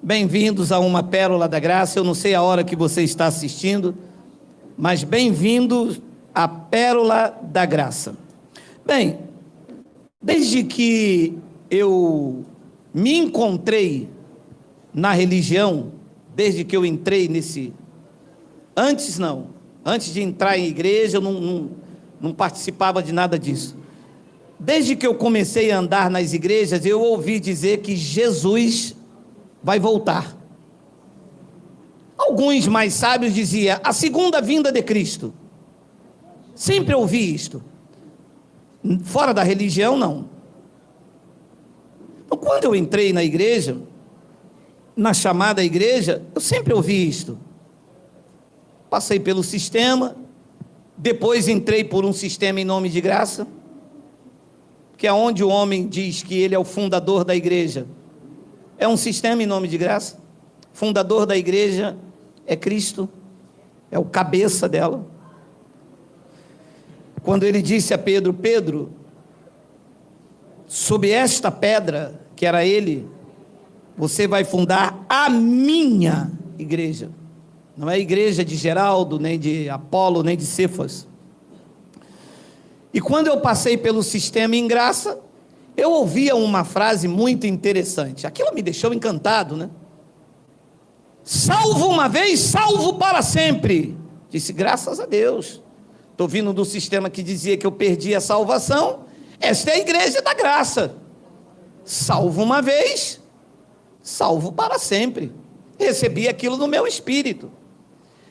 Bem-vindos a uma Pérola da Graça. Eu não sei a hora que você está assistindo, mas bem-vindos à Pérola da Graça. Bem, desde que eu me encontrei na religião, desde que eu entrei nesse... Antes de entrar em igreja, eu não participava de nada disso. Desde que eu comecei a andar nas igrejas, eu ouvi dizer que Jesus vai voltar. Alguns mais sábios diziam, a segunda vinda de Cristo. Sempre ouvi isto. Fora da religião, não. Então, quando eu entrei na igreja, na chamada igreja, eu sempre ouvi isto. Passei pelo sistema, depois entrei por um sistema em nome de graça, que é onde o homem diz que ele é o fundador da igreja. É um sistema em nome de graça. Fundador da igreja é Cristo, é o cabeça dela. Quando ele disse a Pedro, Pedro, sob esta pedra, que era ele, você vai fundar a minha igreja. Não é a igreja de Geraldo, nem de Apolo, nem de Cefas. E quando eu passei pelo sistema em graça, eu ouvia uma frase muito interessante. Aquilo me deixou encantado, né? Salvo uma vez, salvo para sempre. Disse, graças a Deus. Estou vindo do sistema que dizia que eu perdi a salvação. Esta é a igreja da graça. Salvo uma vez, salvo para sempre. Recebi aquilo no meu espírito.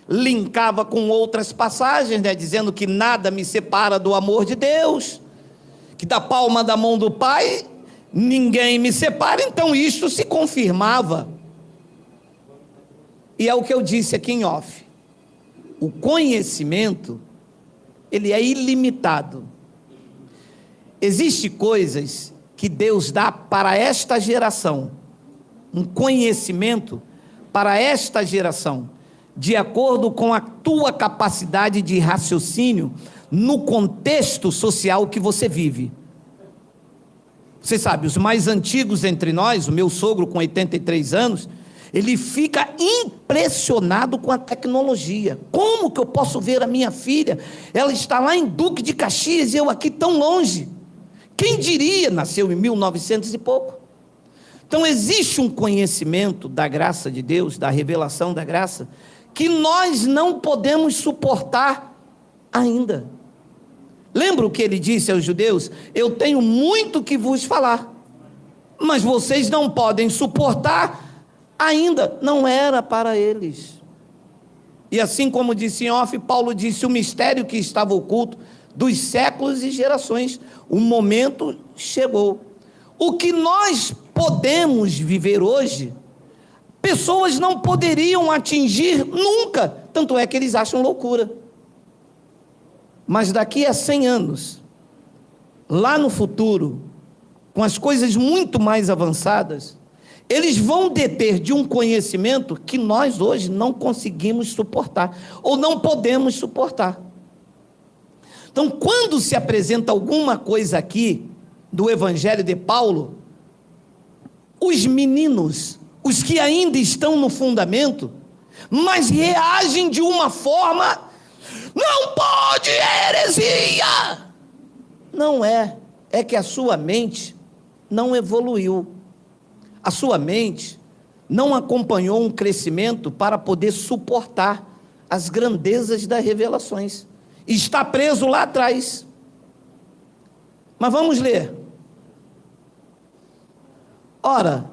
Linkava com outras passagens, né, dizendo que nada me separa do amor de Deus, que da palma da mão do Pai, ninguém me separa. Então isso se confirmava. E é o que eu disse aqui em off. O conhecimento, ele é ilimitado. Existem coisas que Deus dá para esta geração, um conhecimento para esta geração, de acordo com a tua capacidade de raciocínio, no contexto social que você vive. Você sabe, os mais antigos entre nós, o meu sogro com 83 anos, ele fica impressionado com a tecnologia. Como que eu posso ver a minha filha? Ela está lá em Duque de Caxias e eu aqui tão longe. Quem diria? Nasceu em 1900 e pouco. Então existe um conhecimento da graça de Deus, da revelação da graça, que nós não podemos suportar ainda. Lembra o que ele disse aos judeus? Eu tenho muito que vos falar, mas vocês não podem suportar ainda. Não era para eles. E assim como disse em off, Paulo disse, o mistério que estava oculto dos séculos e gerações, o momento chegou. O que nós podemos viver hoje, pessoas não poderiam atingir nunca, tanto é que eles acham loucura. Mas daqui a 100 anos, lá no futuro, com as coisas muito mais avançadas, eles vão deter de um conhecimento que nós hoje não conseguimos suportar, ou não podemos suportar. Então, quando se apresenta alguma coisa aqui, do Evangelho de Paulo, os meninos, os que ainda estão no fundamento, mas reagem de uma forma, não pode, heresia! Não é que a sua mente não evoluiu, a sua mente não acompanhou um crescimento para poder suportar as grandezas das revelações, está preso lá atrás. Mas vamos ler. Ora,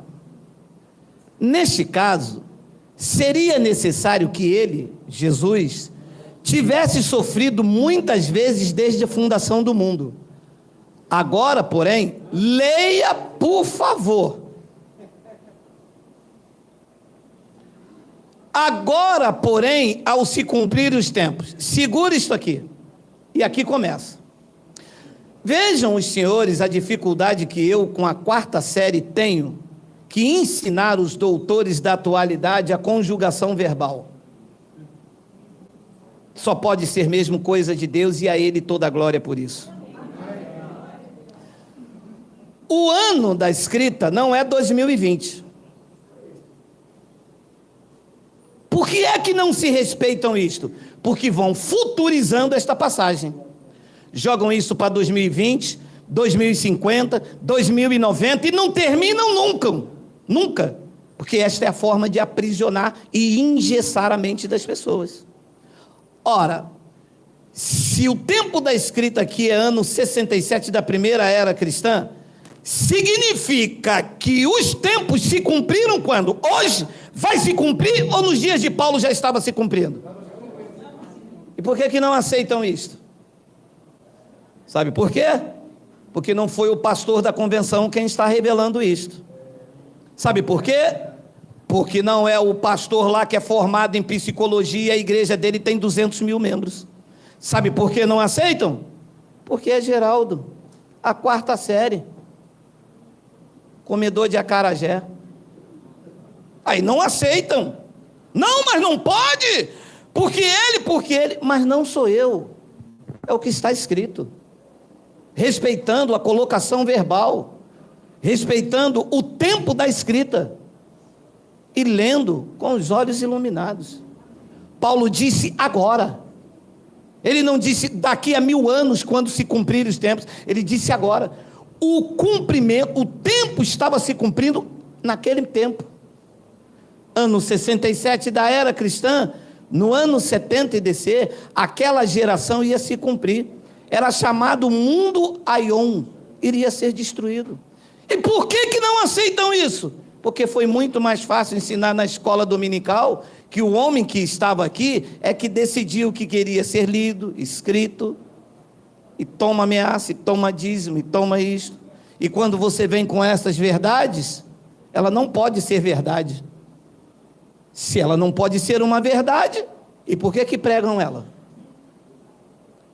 neste caso, seria necessário que ele, Jesus, tivesse sofrido muitas vezes desde a fundação do mundo. Agora, porém, leia, por favor. Agora, porém, ao se cumprir os tempos. Segura isso aqui. E aqui começa. Vejam os senhores a dificuldade que eu, com a 4ª série, tenho que ensinar os doutores da atualidade a conjugação verbal. Só pode ser mesmo coisa de Deus e a Ele toda a glória por isso. O ano da escrita não é 2020. Por que é que não se respeitam isto? Porque vão futurizando esta passagem. Jogam isso para 2020, 2050, 2090 e não terminam nunca. Nunca. Porque esta é a forma de aprisionar e engessar a mente das pessoas. Ora, se o tempo da escrita aqui é ano 67 da primeira era cristã, significa que os tempos se cumpriram quando? Hoje vai se cumprir ou nos dias de Paulo já estava se cumprindo? E por que não aceitam isto? Sabe por quê? Porque não foi o pastor da convenção quem está revelando isto. Sabe por quê? Porque não é o pastor lá que é formado em psicologia, a igreja dele tem 200 mil membros. Sabe por que não aceitam? Porque é Geraldo, a quarta série, comedor de acarajé. Aí não aceitam. Não, mas não pode, porque ele, mas não sou eu. É o que está escrito. Respeitando a colocação verbal, respeitando o tempo da escrita e lendo com os olhos iluminados. Paulo disse agora. Ele não disse daqui a 1000 anos, quando se cumprirem os tempos. Ele disse agora. O cumprimento, o tempo estava se cumprindo naquele tempo. Ano 67 da era cristã, no ano 70 e DC, aquela geração ia se cumprir. Era chamado mundo Aion, iria ser destruído. E por que não aceitam isso? Porque foi muito mais fácil ensinar na escola dominical que o homem que estava aqui é que decidiu o que queria ser lido, escrito, e toma ameaça, e toma dízimo, e toma isto. E quando você vem com essas verdades, ela não pode ser verdade. Se ela não pode ser uma verdade, e por que pregam ela?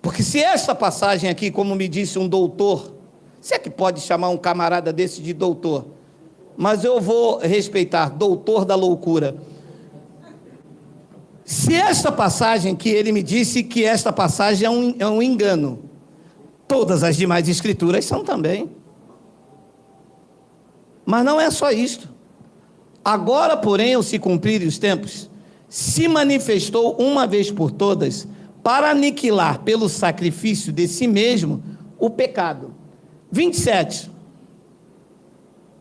Porque se esta passagem aqui, como me disse um doutor, se é que pode chamar um camarada desse de doutor, mas eu vou respeitar, doutor da loucura. Se esta passagem que ele me disse que esta passagem é um engano, todas as demais escrituras são também. Mas não é só isto. Agora, porém, ao se cumprirem os tempos, se manifestou uma vez por todas, para aniquilar pelo sacrifício de si mesmo o pecado. 27.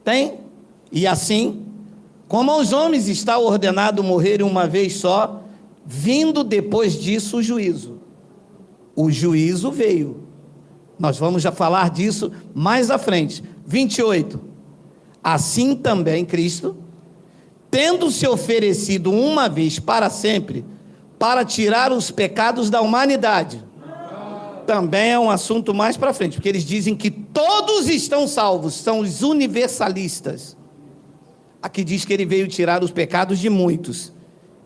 Tem? E assim, como aos homens está ordenado morrerem uma vez só, vindo depois disso o juízo. O juízo veio. Nós vamos já falar disso mais à frente. 28. Assim também Cristo, tendo se oferecido uma vez para sempre, para tirar os pecados da humanidade. Também é um assunto mais para frente, porque eles dizem que todos estão salvos, são os universalistas. Aqui diz que ele veio tirar os pecados de muitos,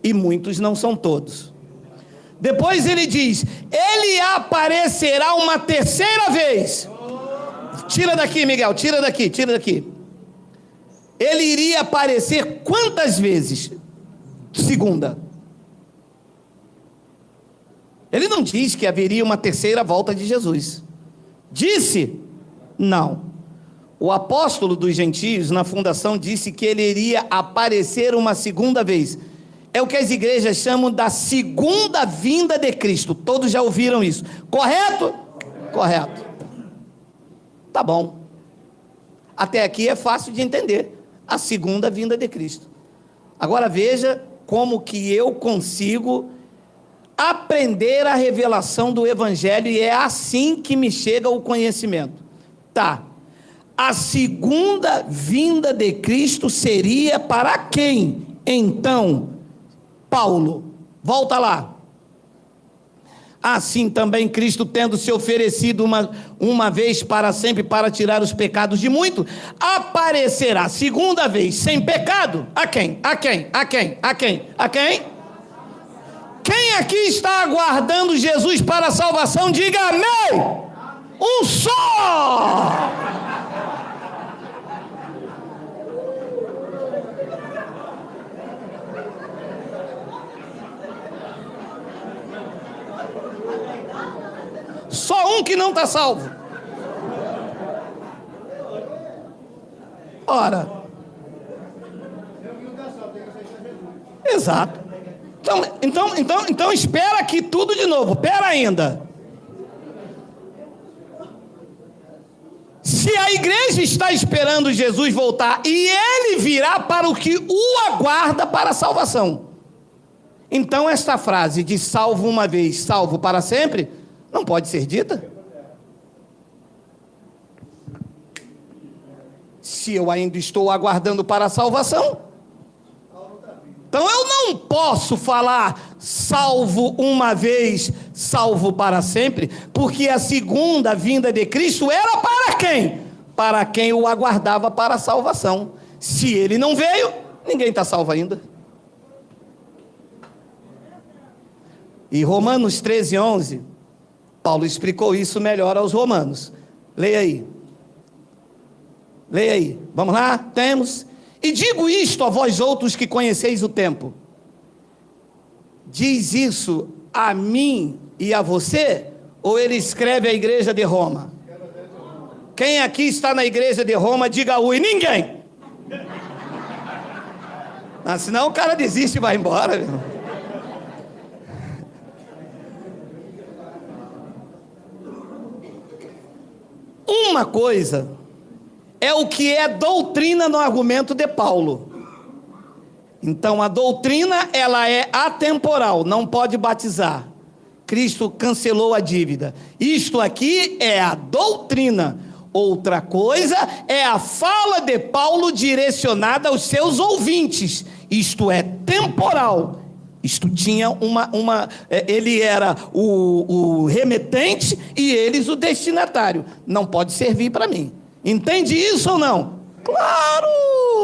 e muitos não são todos. Depois ele diz, ele aparecerá uma terceira vez. Tira daqui, Miguel, tira daqui. Ele iria aparecer quantas vezes? Segunda. Ele não diz que haveria uma terceira volta de Jesus. Disse? Não. O apóstolo dos gentios, na fundação, disse que ele iria aparecer uma segunda vez. É o que as igrejas chamam da segunda vinda de Cristo. Todos já ouviram isso. Correto? Correto. Tá bom. Até aqui é fácil de entender. A segunda vinda de Cristo. Agora veja como que eu consigo aprender a revelação do Evangelho, e é assim que me chega o conhecimento. Tá. A segunda vinda de Cristo seria para quem? Então, Paulo, volta lá. Assim também Cristo, tendo se oferecido uma vez para sempre para tirar os pecados de muito, aparecerá segunda vez sem pecado. A quem? Quem aqui está aguardando Jesus para a salvação? Diga amém. Um só. Só um que não está salvo. Ora. Exato. Então espera aqui tudo de novo, espera ainda. Se a igreja está esperando Jesus voltar e ele virá para o que o aguarda para a salvação, então esta frase de salvo uma vez, salvo para sempre, não pode ser dita. Se eu ainda estou aguardando para a salvação, então eu não posso falar salvo uma vez, salvo para sempre, porque a segunda vinda de Cristo era para quem? Para quem o aguardava para a salvação. Se ele não veio, ninguém está salvo ainda. E Romanos 13:11, Paulo explicou isso melhor aos romanos. Leia aí. Leia aí. Vamos lá? Temos. E digo isto a vós outros que conheceis o tempo. Diz isso a mim e a você? Ou ele escreve à igreja de Roma? Quem aqui está na igreja de Roma, diga ui. Ninguém. Ah, senão o cara desiste e vai embora. Meu. Uma coisa é o que é doutrina no argumento de Paulo. Então a doutrina, ela é atemporal, não pode batizar. Cristo cancelou a dívida. Isto aqui é a doutrina. Outra coisa é a fala de Paulo direcionada aos seus ouvintes. Isto é temporal. Isto tinha ele era o remetente e eles o destinatário. Não pode servir para mim. Entende isso ou não? Claro,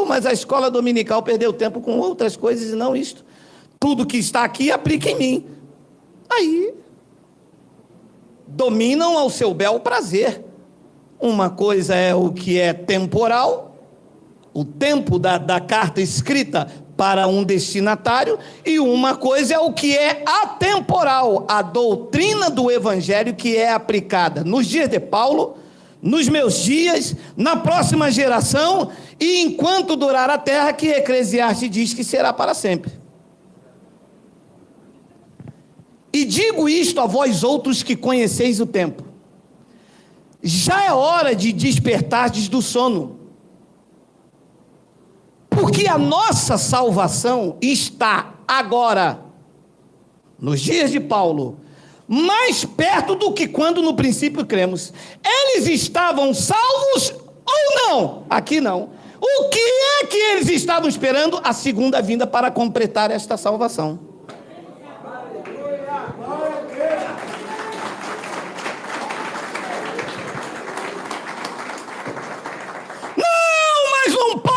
mas a escola dominical perdeu tempo com outras coisas e não isto. Tudo que está aqui aplica em mim. Aí, dominam ao seu bel prazer. Uma coisa é o que é temporal, o tempo da carta escrita para um destinatário, e uma coisa é o que é atemporal, a doutrina do evangelho que é aplicada nos dias de Paulo, nos meus dias, na próxima geração, e enquanto durar a terra, que Eclesiastes diz que será para sempre. E digo isto a vós outros que conheceis o tempo. Já é hora de despertardes do sono, porque a nossa salvação está agora, nos dias de Paulo, mais perto do que quando no princípio cremos. Eles estavam salvos ou não? Aqui não. O que é que eles estavam esperando? A segunda vinda para completar esta salvação. Não, mas não pode.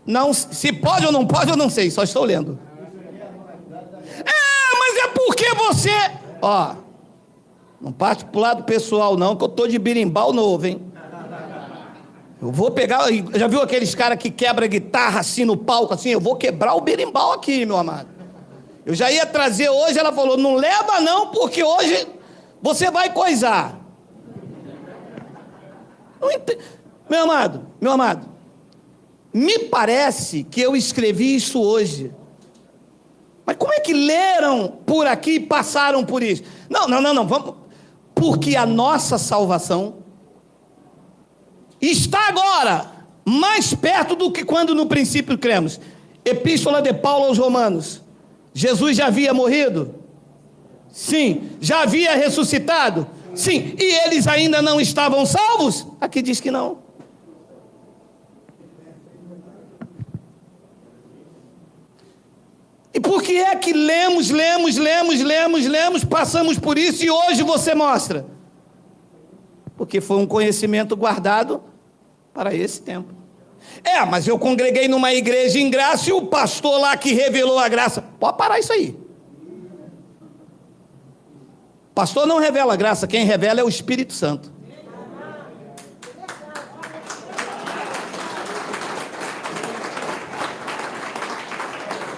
Não, se pode ou não pode, eu não sei, só estou lendo. Mas é porque você... Ó, não parte pro lado pessoal não, que eu tô de birimbau novo, hein? Eu vou pegar, já viu aqueles caras que quebra guitarra assim no palco, assim? Eu vou quebrar o berimbau aqui, meu amado. Eu já ia trazer hoje, ela falou, não leva não, porque hoje você vai coisar. Não entendo. Meu amado, me parece que eu escrevi isso hoje. Mas como é que leram por aqui e passaram por isso? Não, vamos. Porque a nossa salvação está agora mais perto do que quando no princípio cremos. Epístola de Paulo aos Romanos. Jesus já havia morrido? Sim. Já havia ressuscitado? Sim. E eles ainda não estavam salvos? Aqui diz que não. E por que é que lemos, passamos por isso e hoje você mostra? Porque foi um conhecimento guardado para esse tempo. Mas eu congreguei numa igreja em graça e o pastor lá que revelou a graça. Pode parar isso aí. Pastor não revela a graça, quem revela é o Espírito Santo.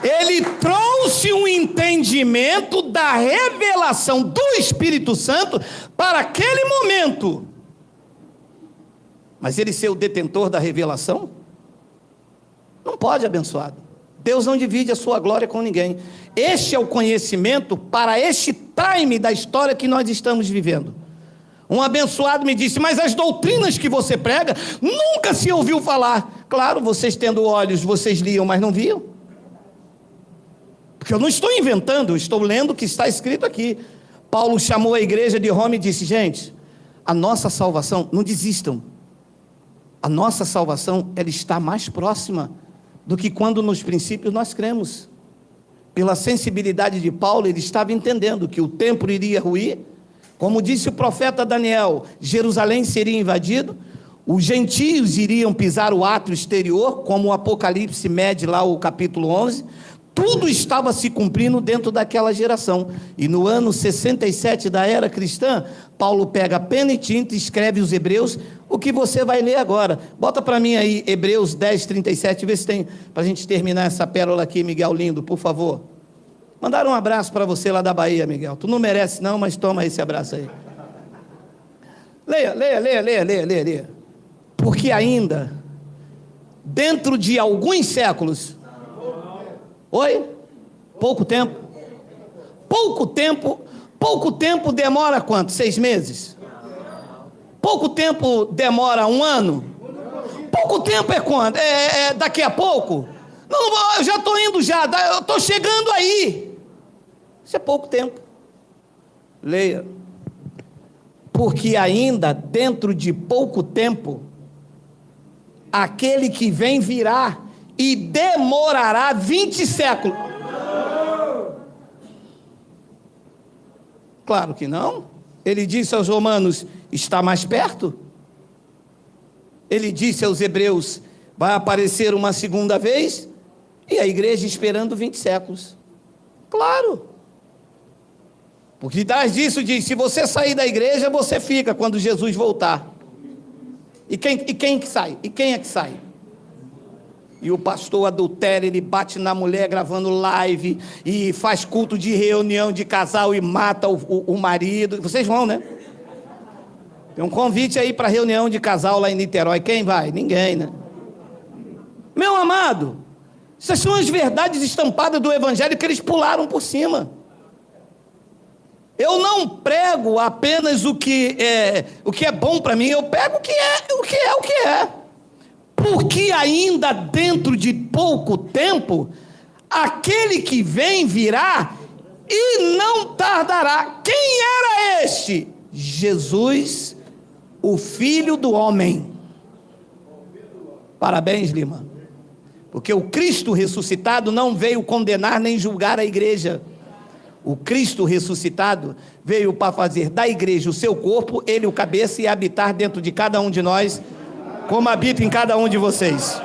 Ele trouxe um entendimento da revelação do Espírito Santo para aquele momento. Mas ele ser o detentor da revelação? Não pode, abençoado. Deus não divide a sua glória com ninguém. Este é o conhecimento para este time da história que nós estamos vivendo. Um abençoado me disse: mas as doutrinas que você prega, nunca se ouviu falar. Claro, vocês tendo olhos, vocês liam, mas não viam. Porque eu não estou inventando, eu estou lendo o que está escrito aqui. Paulo chamou a igreja de Roma e disse: gente, a nossa salvação, não desistam. A nossa salvação, ela está mais próxima do que quando nos princípios nós cremos. Pela sensibilidade de Paulo, ele estava entendendo que o templo iria ruir. Como disse o profeta Daniel, Jerusalém seria invadido, os gentios iriam pisar o átrio exterior, como o Apocalipse mede lá o capítulo 11, tudo estava se cumprindo dentro daquela geração. E no ano 67 da era cristã, Paulo pega pena e tinta e escreve os Hebreus, o que você vai ler agora. Bota para mim aí, Hebreus 10, 37, vê se tem, para a gente terminar essa pérola aqui, Miguel lindo, por favor. Mandaram um abraço para você lá da Bahia, Miguel. Tu não merece não, mas toma esse abraço aí. Leia. Porque ainda, dentro de alguns séculos... Oi? Pouco tempo? Pouco tempo demora quanto? 6 meses? Pouco tempo demora 1 ano? Pouco tempo é quanto? É daqui a pouco? Não, eu já estou indo já, eu estou chegando aí. Isso é pouco tempo. Leia. Porque ainda dentro de pouco tempo, aquele que vem virá e demorará 20 séculos. Claro que não. Ele disse aos romanos: está mais perto. Ele disse aos hebreus: vai aparecer uma segunda vez. E a igreja esperando 20 séculos. Claro. Por detrás disso diz: se você sair da igreja, você fica quando Jesus voltar. E quem que sai? E quem é que sai? E o pastor adultério, ele bate na mulher gravando live, e faz culto de reunião de casal e mata o marido. Vocês vão, né? Tem um convite aí para reunião de casal lá em Niterói. Quem vai? Ninguém, né? Meu amado, essas são as verdades estampadas do evangelho que eles pularam por cima. Eu não prego apenas o que é bom para mim, eu prego o que é. Porque ainda dentro de pouco tempo, aquele que vem virá e não tardará. Quem era este? Jesus, o Filho do Homem. Parabéns, Lima. Porque o Cristo ressuscitado não veio condenar nem julgar a igreja. O Cristo ressuscitado veio para fazer da igreja o seu corpo, ele o cabeça, e habitar dentro de cada um de nós, como habita em cada um de vocês.